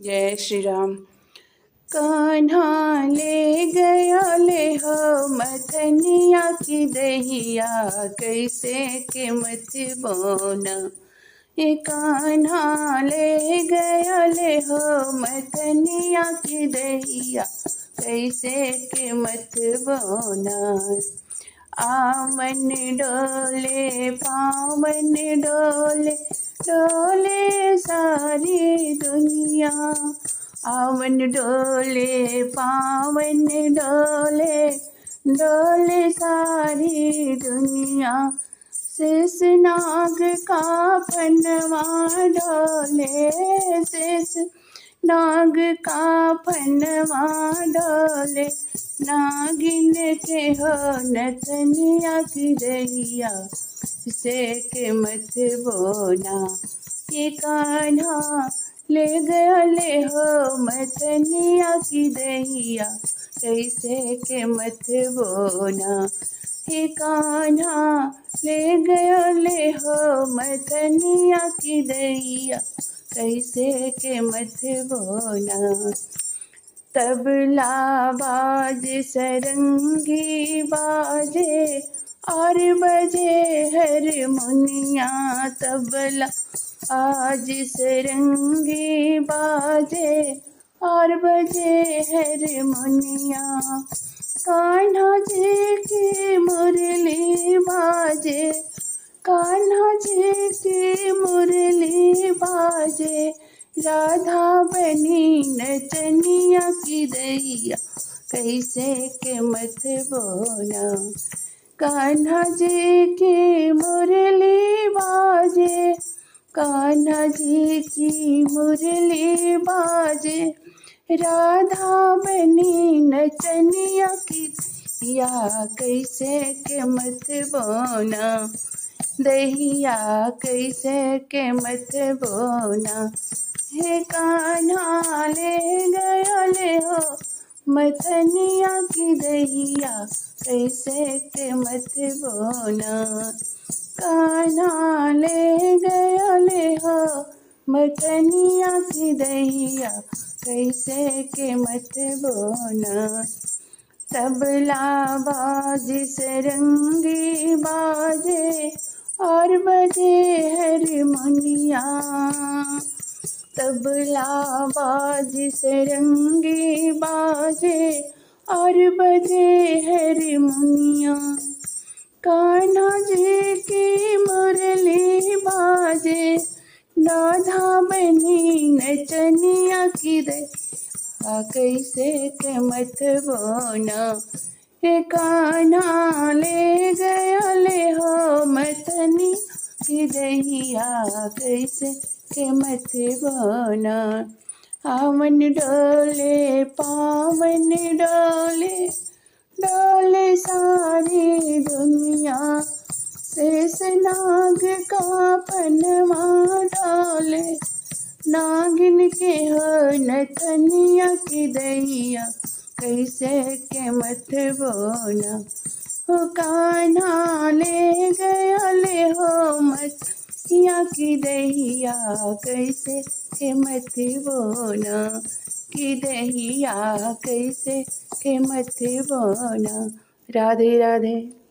जय श्री राम। कान्हा ले गया ले हो मथनिया की दहिया, कैसे के मत बोना। ये कान्हा ले गया ले हो मथनिया की दहिया, कैसे के मत बोना। आमन डोले पावन डोले, डोले सारी दुनिया। आवन डोले पावन डोले, डोले सारी दुनिया। शेषनाग का फनवा डोले, शेष नाग का फनवा डोले। नागिन के हो नथनिया की दहिया, से के मत बोना। ये कान्हा ले गया ले हो मथनिया की दहिया, कैसे के मत बोना। हे कान्हा ले गया ले हो मथनिया की दहिया, कैसे के मत बोना। तबला बाज सरंगी बाजे, और बजे हारमोनिया। तबला आज सरंगी बाजे, और बजे हारमोनिया। कान्हा जी की मुरली बाजे, कान्हा जी की मुरली बाजे। राधा बनी नचनिया की दहिया, कैसे के मत बोना। कान्हा जी की मुरली बाजे, कान्हा जी की मुरली बाजे। राधा बनी नचनिया की दहिया, कैसे के मत बोना। दहिया कैसे के मत बोना। हे कान्हा ले गया ले हो मथनिया की दहिया, कैसे के मत बोना। कान्हा ले गया ले हो मथनिया की दहिया, कैसे के मत बोना। तबला बाज सरंगी बाजे, और बजे हारमोनिया। तबला बाज सरंगी बाजे, और बजे हारमोनिया। कान्हा जी की मुरली बाजे, राधा बनी नचनिया की दहिया, कैसे के मत बोना। हे कान्हा ले गया ले हो मथनी की दहिया, कैसे के मत बोना। आवन डोले पावन डोले, डोले सारी दुनिया। शेषनाग का फनवा डोले, नागिन के हो नथनिया की दहिया, कैसे के मत बोना। हो कान्हा ले गया ले हो मथनिया की दहिया, कैसे के मत बोना। की दहिया कैसे के मत बोना। राधे राधे।